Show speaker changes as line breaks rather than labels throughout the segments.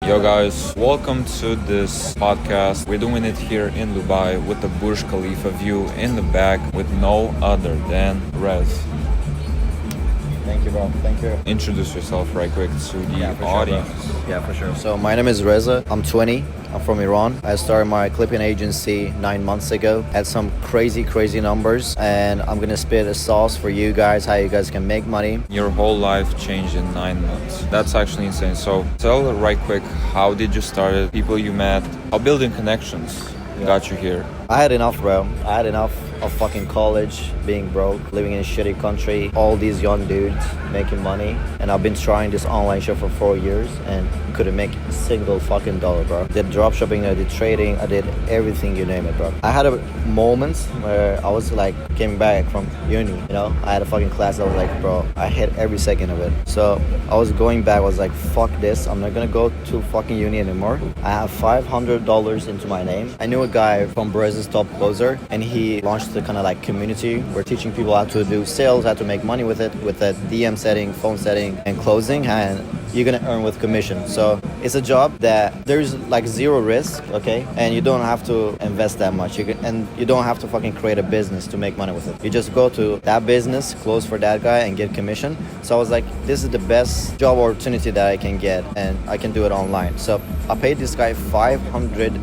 Yo guys, welcome to this podcast. We're doing it here in Dubai with the Burj Khalifa view in the back with no other than Rez.
Thank you, bro. Thank you.
Introduce yourself right quick to the audience.
Yeah, for sure. So my name is Rezza. I'm 20. I'm from Iran. I started my clipping agency 9 months ago. Had some crazy numbers, and I'm gonna spit a sauce for you guys, how you guys can make money.
Your whole life changed in 9 months. That's actually insane. So tell right quick, how did you start it? People you met, how building connections got you here?
I had enough, bro. I had enough of fucking college, being broke, living in a shitty country, all these young dudes making money. And I've been trying this online shop for 4 years and couldn't make a single fucking dollar, bro. Did drop shipping, I did trading, I did everything, you name it, bro. I had a moment where I was like, came back from uni, you know? I had a fucking class, I was like, bro, I hate every second of it. So I was going back, I was like, fuck this, I'm not gonna go to fucking uni anymore. I have $500 into my name. I knew a guy from Brez's Top Closer, and he launched the kind of like community. We're teaching people how to do sales, how to make money with it, with the DM setting, phone setting, and closing, and you're gonna earn with commission. So it's a job that there's like zero risk, okay? And you don't have to invest that much. And you don't have to fucking create a business to make money with it. You just go to that business, close for that guy, and get commission. So I was like, this is the best job opportunity that I can get, and I can do it online. So I paid this guy $500.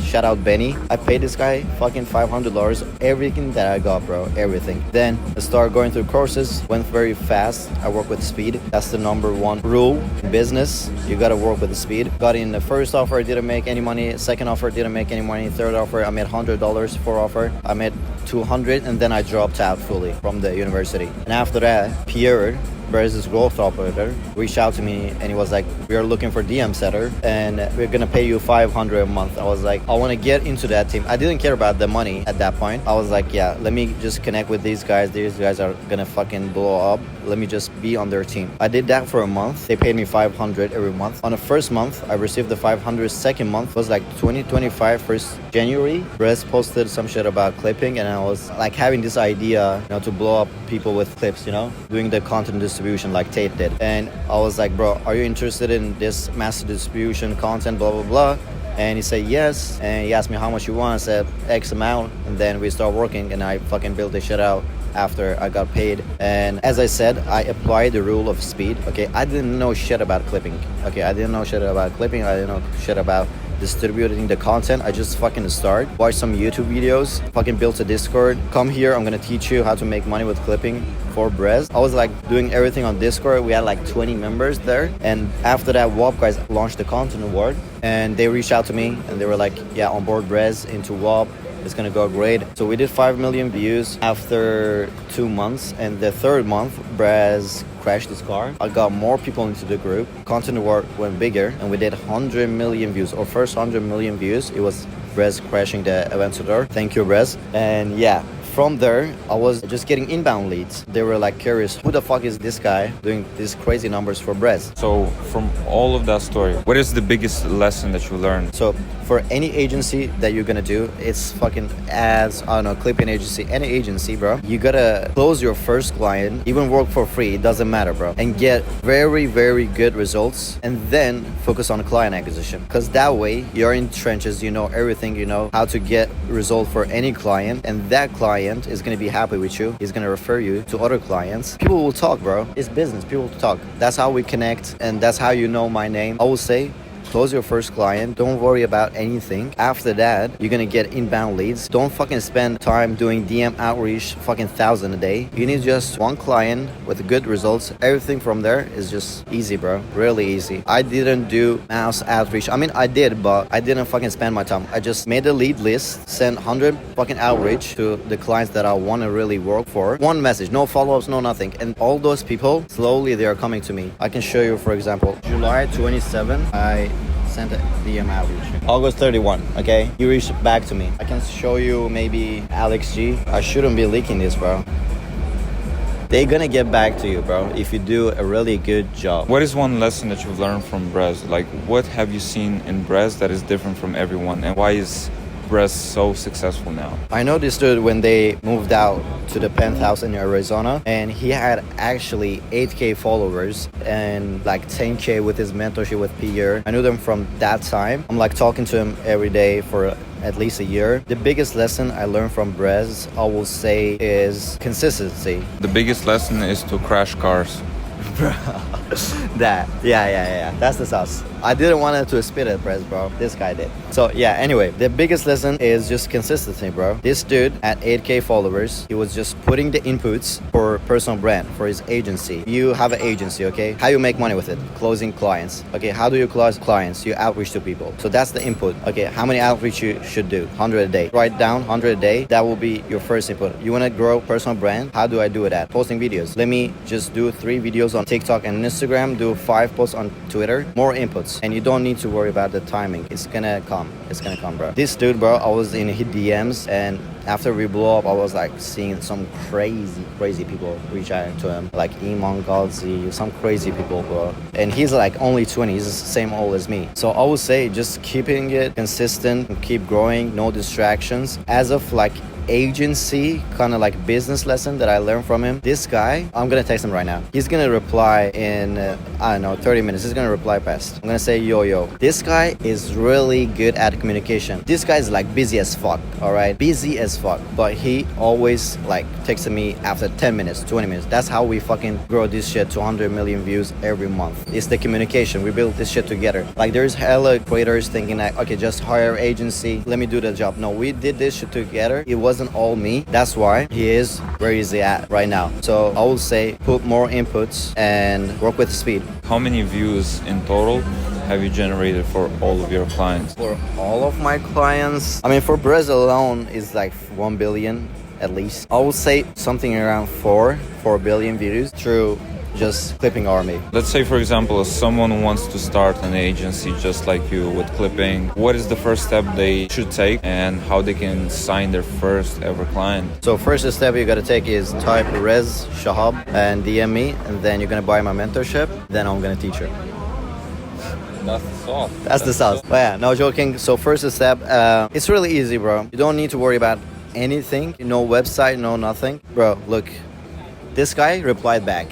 Shout out Benny. I paid this guy fucking $500. Everything that I got, bro. Everything. Then I started going through courses. Went very fast. I work with speed. That's the number one rule in business. You gotta work with the speed. Got in the first offer, didn't make any money. Second offer, didn't make any money. Third offer, I made $100 for offer. I made 200, and then I dropped out fully from the university. And after that, Pierre, Brez's growth operator, reached out to me, and he was like, we are looking for DM setter, and we're gonna pay you $500 a month. I was like, I want to get into that team. I didn't care about the money at that point. I was like, yeah, let me just connect with these guys. These guys are gonna fucking blow up. Let me just be on their team. I did that for a month. They paid me $500 every month. On the first month, I received the $500. Second month was like 2025, 1st January. Brez posted some shit about clipping, and I was like having this idea, you know, to blow up people with clips, you know, doing the content distribution like Tate did. And I was like, bro, are you interested in this massive distribution content, blah, blah, blah? And he said yes, and he asked me how much you want. I said X amount, and then we start working, and I fucking built the shit out after I got paid. And as I said, I applied the rule of speed. Okay, I didn't know shit about clipping. Okay, I didn't know shit about clipping. I didn't know shit about distributing the content. I just fucking start, watch some YouTube videos, fucking built a Discord. Come here, I'm gonna teach you how to make money with clipping for Brez. I was like doing everything on Discord. We had like 20 members there. And after that, WAP guys launched the content award, and they reached out to me, and they were like, yeah, on board Brez into WAP. It's gonna go great. So we did 5 million views after 2 months, and the third month, Brez crashed his car. I got more people into the group. Content award went bigger, and we did 100 million views. Our first 100 million views, it was Brez crashing the event store. Thank you, Brez. And yeah, from there, I was just getting inbound leads. They were like curious, who the fuck is this guy doing these crazy numbers for Brez?
So from all of that story, what is the biggest lesson that you learned?
So for any agency that you're gonna do, it's fucking ads, I don't know, clipping agency, any agency, bro. You gotta close your first client, even work for free, it doesn't matter, bro. And get very good results, and then focus on client acquisition. Because that way, you're in trenches, you know everything, you know how to get result for any client, and that client is going to be happy with you. He's going to refer you to other clients. People will talk, bro. It's business. People will talk. That's how we connect, and that's how you know my name. I will say, close your first client. Don't worry about anything. After that, you're gonna get inbound leads. Don't fucking spend time doing DM outreach, fucking 1,000 a day. You need just one client with good results. Everything from there is just easy, bro. Really easy. I didn't do mass outreach. I mean, I did, but I didn't fucking spend my time. I just made a lead list, sent 100 fucking outreach to the clients that I want to really work for. One message, no follow-ups, no nothing. And all those people, slowly they are coming to me. I can show you, for example, July 27, I sent a DM outreach. August 31, okay? You reached back to me. I can show you maybe Alex G. I shouldn't be leaking this, bro. They're gonna get back to you, bro, if you do a really good job.
What is one lesson that you've learned from Brez? Like, what have you seen in Brez that is different from everyone, and why is Brez so successful now?
I know this dude when they moved out to the penthouse in Arizona, and he had actually 8K followers and like 10K with his mentorship with Pierre. I knew them from that time. I'm like talking to him every day for at least a year. The biggest lesson I learned from Brez, I will say, is consistency.
The biggest lesson is to crash cars.
That, yeah. That's the sauce. I didn't want it to spit at Brez, bro. This guy did. So yeah, anyway, the biggest lesson is just consistency, bro. This dude at 8K followers, he was just putting the inputs for personal brand, for his agency. You have an agency, okay? How you make money with it? Closing clients. Okay, how do you close clients? You outreach to people. So that's the input. Okay, how many outreach you should do? 100 a day. Write down 100 a day. That will be your first input. You want to grow personal brand? How do I do it at? Posting videos. Let me just do 3 videos on TikTok and Instagram, do 5 posts on Twitter. More inputs. And you don't need to worry about the timing. It's gonna come. It's gonna come, bro. This dude, bro, I was in his DMs, and after we blew up, I was like seeing some crazy people reach out to him, like Iman Ghazi, some crazy people, bro. And he's like only 20. He's the same old as me. So I would say just keeping it consistent, keep growing, no distractions. As of like agency, kind of like business lesson that I learned from him. This guy, I'm gonna text him right now. He's gonna reply in, I don't know, 30 minutes. He's gonna reply fast. I'm gonna say, yo. This guy is really good at communication. This guy is like busy as fuck, all right? Busy as fuck. But he always like texting me after 10 minutes, 20 minutes. That's how we fucking grow this shit to 100 million views every month. It's the communication. We build this shit together. Like there's hella creators thinking like, okay, just hire agency. Let me do the job. No, we did this shit together. It wasn't all me. That's why he is where he's at right now. So I will say put more inputs and work with speed.
How many views in total have you generated for all of your clients?
For all of my clients, I mean, for Brez alone is like 1 billion at least. I would say something around 4 billion views through just clipping army.
Let's say, for example, if someone wants to start an agency just like you with clipping, what is the first step they should take and how they can sign their first ever client?
So first step you gotta take is type Rezza Shahab and DM me, and then you're gonna buy my mentorship. Then I'm gonna teach you.
That's the sauce.
That's the sauce. But yeah, no joking. So first step, it's really easy, bro. You don't need to worry about anything. No website, no nothing. Bro, look. This guy replied back.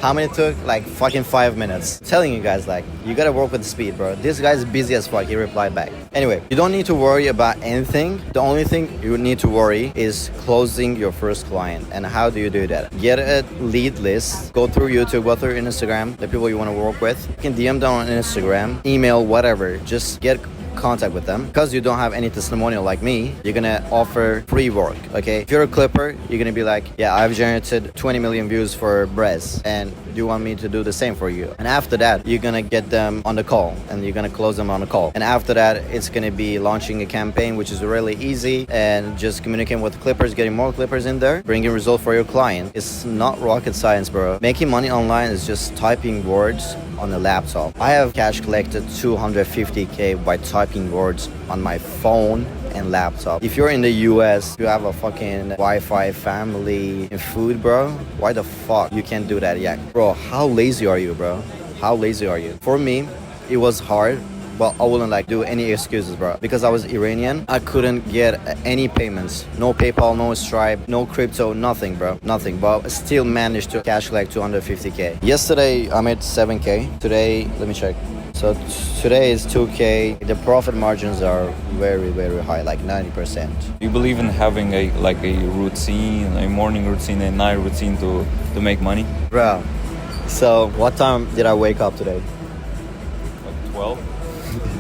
How many took? Like fucking 5 minutes. I'm telling you guys, like, you gotta work with speed, bro. This guy's busy as fuck. He replied back. Anyway, you don't need to worry about anything. The only thing you need to worry is closing your first client. And how do you do that? Get a lead list. Go through YouTube, go through Instagram, the people you want to work with. You can DM them on Instagram, email, whatever. Just get contact with them. Because you don't have any testimonial like me, you're gonna offer free work, okay? If you're a clipper, you're gonna be like, yeah, I've generated 20 million views for Brez, and do you want me to do the same for you? And after that, you're gonna get them on the call, and you're gonna close them on the call. And after that, it's gonna be launching a campaign, which is really easy, and just communicating with clippers, getting more clippers in there, bringing results for your client. It's not rocket science, bro. Making money online is just typing words on a laptop. I have cash collected 250K by typing words on my phone and laptop. If you're in the US, you have a fucking Wi-Fi, family, and food, bro. Why the fuck you can't do that yet? Bro, how lazy are you, bro? How lazy are you? For me, it was hard, but I wouldn't like do any excuses, bro. Because I was Iranian, I couldn't get any payments. No PayPal, no Stripe, no crypto, nothing, bro. Nothing, but I still managed to cash collect 250K. Yesterday, I made 7K. Today, let me check. So today is 2K. The profit margins are very, very high, like 90%.
Do you believe in having a routine, a morning routine, a night routine to make money?
Bro, so what time did I wake up today?
Like 12?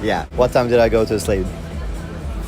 Yeah. What time did I go to sleep?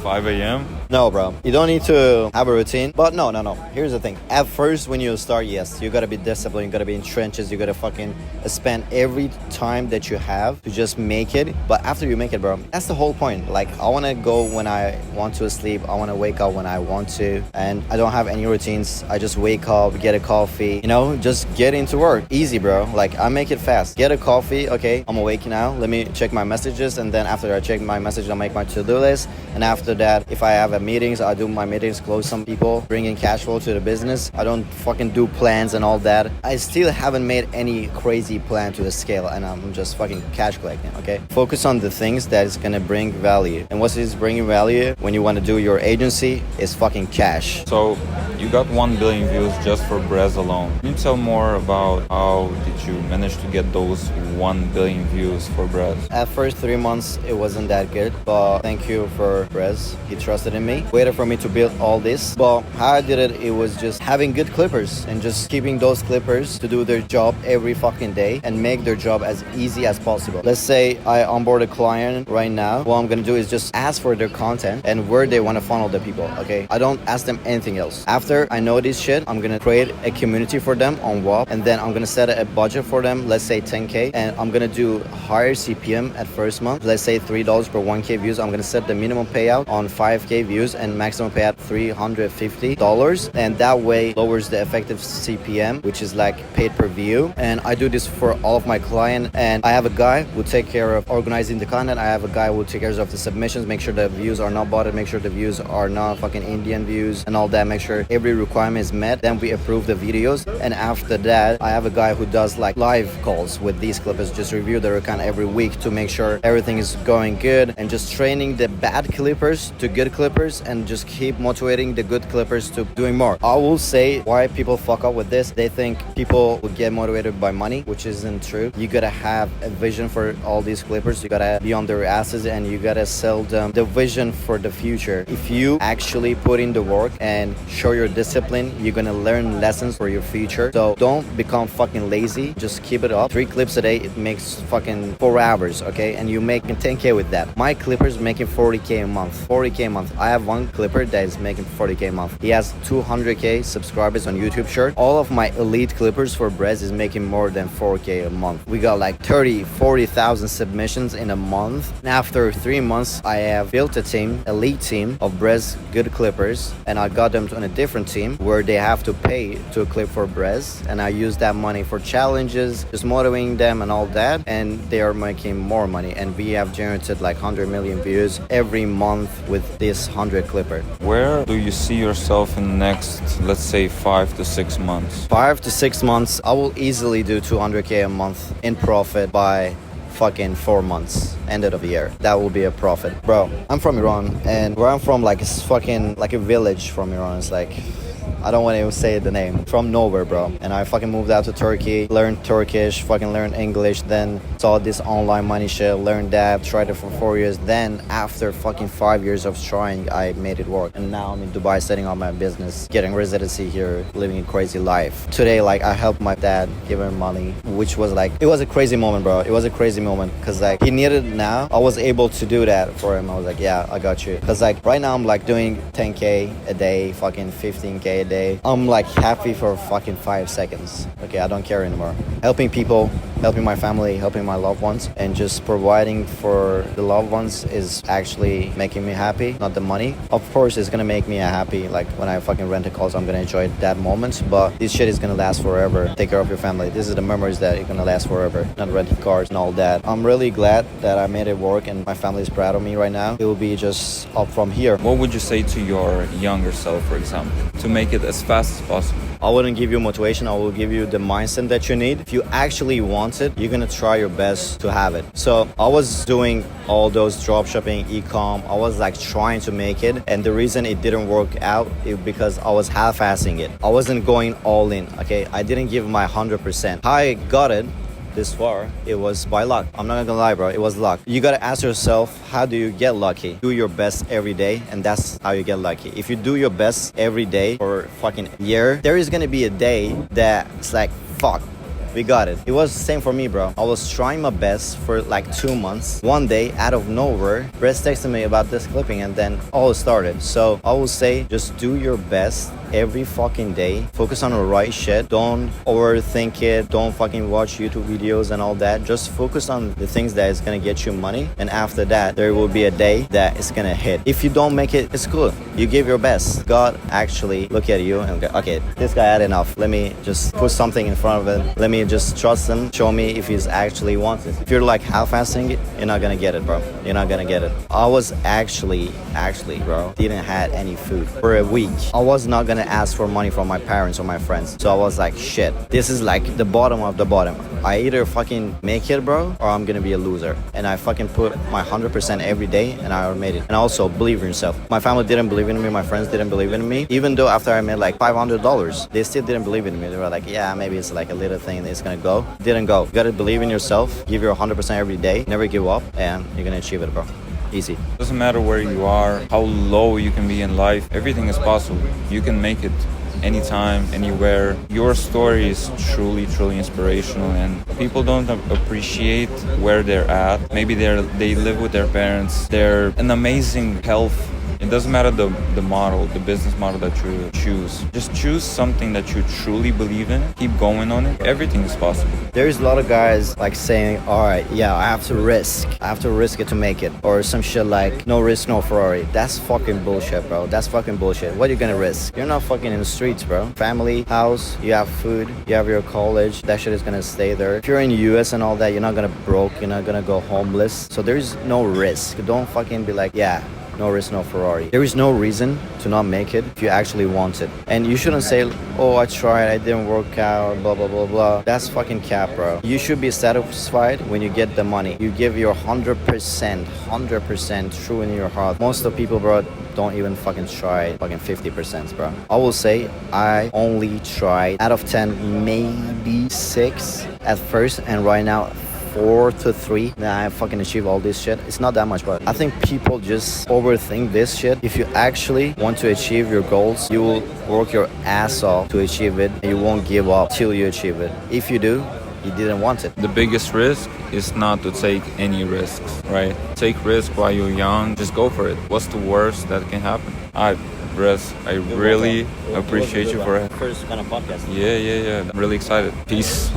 5 a.m.?
No, bro. You don't need to have a routine. But no. Here's the thing. At first, when you start, yes, you gotta be disciplined. You gotta be in trenches. You gotta fucking spend every time that you have to just make it. But after you make it, bro, that's the whole point. Like, I wanna go when I want to sleep. I wanna wake up when I want to. And I don't have any routines. I just wake up, get a coffee, you know, just get into work. Easy, bro. Like, I make it fast. Get a coffee. Okay, I'm awake now. Let me check my messages. And then after I check my messages, I'll make my to-do list. And after that, if I have a meetings. I do my meetings, close some people, bring in cash flow to the business. I don't fucking do plans and all that. I still haven't made any crazy plan to the scale, and I'm just fucking cash collecting, okay? Focus on the things that is gonna bring value. And what is bringing value when you want to do your agency is fucking cash.
So you got 1 billion views just for Brez alone. Can you tell more about how did you manage to get those 1 billion views for Brez?
At first 3 months, it wasn't that good, but thank you for Brez. He trusted in me, waited for me to build all this. But how I did it, it was just having good clippers and just keeping those clippers to do their job every fucking day and make their job as easy as possible. Let's say I onboard a client right now. What I'm gonna do is just ask for their content and where they want to funnel the people, okay? I don't ask them anything else. After I know this shit, I'm gonna create a community for them on WAP, and then I'm gonna set a budget for them, let's say 10K, and I'm gonna do higher CPM at first month. Let's say $3 per 1K views. I'm gonna set the minimum payout on 5K views and maximum payout $350, and that way lowers the effective CPM, which is like paid per view. And I do this for all of my clients, and I have a guy who take care of organizing the content. I have a guy who take care of the submissions, make sure the views are not botted, make sure the views are not fucking Indian views and all that, make sure every requirement is met. Then we approve the videos, and after that I have a guy who does like live calls with these clippers, just review their account every week to make sure everything is going good, and just training the bad clippers to good clippers and just keep motivating the good clippers to doing more. I will say why people fuck up with this. They think people will get motivated by money, which isn't true. You gotta have a vision for all these clippers. You gotta be on their asses and you gotta sell them the vision for the future. If you actually put in the work and show your discipline, you're gonna learn lessons for your future. So don't become fucking lazy. Just keep it up. 3 clips a day, it makes fucking 4 hours, okay? And you making 10K with that. My clipper's making 40K a month. 40K a month. I have one clipper that is making 40K a month. He has 200K subscribers on YouTube Short. All of my elite clippers for Brez is making more than 4K a month. We got like 40,000 submissions in a month. And after 3 months, I have built a team, elite team of Brez good clippers, and I got them on a different team where they have to pay to clip for Brez, and I use that money for challenges, just motivating them and all that, and they are making more money, and we have generated like 100 million views every month with this 100 clipper.
Where do you see yourself in the next, let's say, 5 to 6 months?
5 to 6 months, I will easily do 200K a month in profit by fucking 4 months, end of the year. That will be a profit. Bro, I'm from Iran, and where I'm from, like, it's fucking like a village from Iran. It's like, I don't want to even say the name. From nowhere, bro. And I fucking moved out to Turkey, learned Turkish, fucking learned English, then saw this online money shit, learned that, tried it for 4 years. Then after fucking 5 years of trying, I made it work. And now I'm in Dubai setting up my business, getting residency here, living a crazy life. Today, like, I helped my dad, give him money, which was like, it was a crazy moment, bro. It was a crazy moment because like he needed it now. I was able to do that for him. I was like, yeah, I got you. Because like right now I'm like doing 10K a day, fucking 15K a day. I'm like happy for fucking 5 seconds. Okay, I don't care anymore. Helping people, helping my family, helping my loved ones, and just providing for the loved ones is actually making me happy, not the money. Of course, it's gonna make me happy. Like when I fucking rent a cars, I'm gonna enjoy that moment, but this shit is gonna last forever. Take care of your family. This is the memories that are gonna last forever, not renting cars and all that. I'm really glad that I made it work and my family is proud of me right now. It will be just up from here.
What would you say to your younger self, for example, to make it as fast as possible?
I wouldn't give you motivation. I will give you the mindset that you need. If you actually want it, you're gonna try your best to have it. So I was doing all those drop shipping, e-com. I was like trying to make it, and the reason it didn't work out is because I was half-assing it. I wasn't going all in. Okay, I didn't give my 100%. How I got it this far, it was by luck. I'm not gonna lie, bro, it was luck. You gotta ask yourself, how do you get lucky? Do your best every day, and that's how you get lucky. If you do your best every day for fucking year, there is gonna be a day that's like, fuck, we got it. It was the same for me, bro. I was trying my best for like 2 months. One day, out of nowhere, Brez texted me about this clipping, and then all started. So I will say, just do your best every fucking day. Focus on the right shit. Don't overthink it. Don't fucking watch YouTube videos and all that. Just focus on the things that is gonna get you money. And after that, there will be a day that is gonna hit. If you don't make it, it's cool. You give your best. God actually look at you and go, okay, this guy had enough. Let me just put something in front of him. Let me just trust him. Show me if he's actually wants it. If you're like half-assing it, you're not gonna get it, bro. You're not gonna get it. I was actually, bro, didn't had any food for a week. I was not gonna ask for money from my parents or my friends. So I was like, shit, this is like the bottom of the bottom. I either fucking make it, bro, or I'm gonna be a loser. And I fucking put my 100% every day, and I made it. And also, believe in yourself. My family didn't believe in me. My friends didn't believe in me. Even though after I made like $500, they still didn't believe in me. They were like, yeah, maybe it's like a little thing that's gonna go. Didn't go. You gotta believe in yourself. Give your 100% every day. Never give up, and you're gonna achieve it, bro. Easy.
Doesn't matter where you are, how low you can be in life, everything is possible. You can make it anytime, anywhere. Your story is truly inspirational, and people don't appreciate where they're at. Maybe they live with their parents. They're an amazing health. It doesn't matter the model, the business model that you choose. Just choose something that you truly believe in. Keep going on it. Everything is possible.
There's a lot of guys like saying, all right, yeah, I have to risk it to make it. Or some shit like, no risk, no Ferrari. That's fucking bullshit, bro. That's fucking bullshit. What are you gonna risk? You're not fucking in the streets, bro. Family, house, you have food, you have your college. That shit is gonna stay there. If you're in the US and all that, you're not gonna broke. You're not gonna go homeless. So there's no risk. Don't fucking be like, yeah, no risk, no Ferrari. There is no reason to not make it if you actually want it. And you shouldn't say, oh, I tried, I didn't work out, blah, blah, blah, blah. That's fucking cap, bro. You should be satisfied when you get the money. You give your 100% true in your heart. Most of the people, bro, don't even fucking try fucking 50%, bro. I will say I only tried out of 10, maybe 6 at first, and right now 4 to 3 that I fucking achieve all this shit. It's not that much, but I think people just overthink this shit. If you actually want to achieve your goals, you will work your ass off to achieve it, and you won't give up till you achieve it. If you do, you didn't want it.
The biggest risk is not to take any risks, right? Take risk while you're young. Just go for it. What's the worst that can happen? Brez, I really appreciate you for it.
First kind of podcast.
Yeah. I'm really excited. Peace.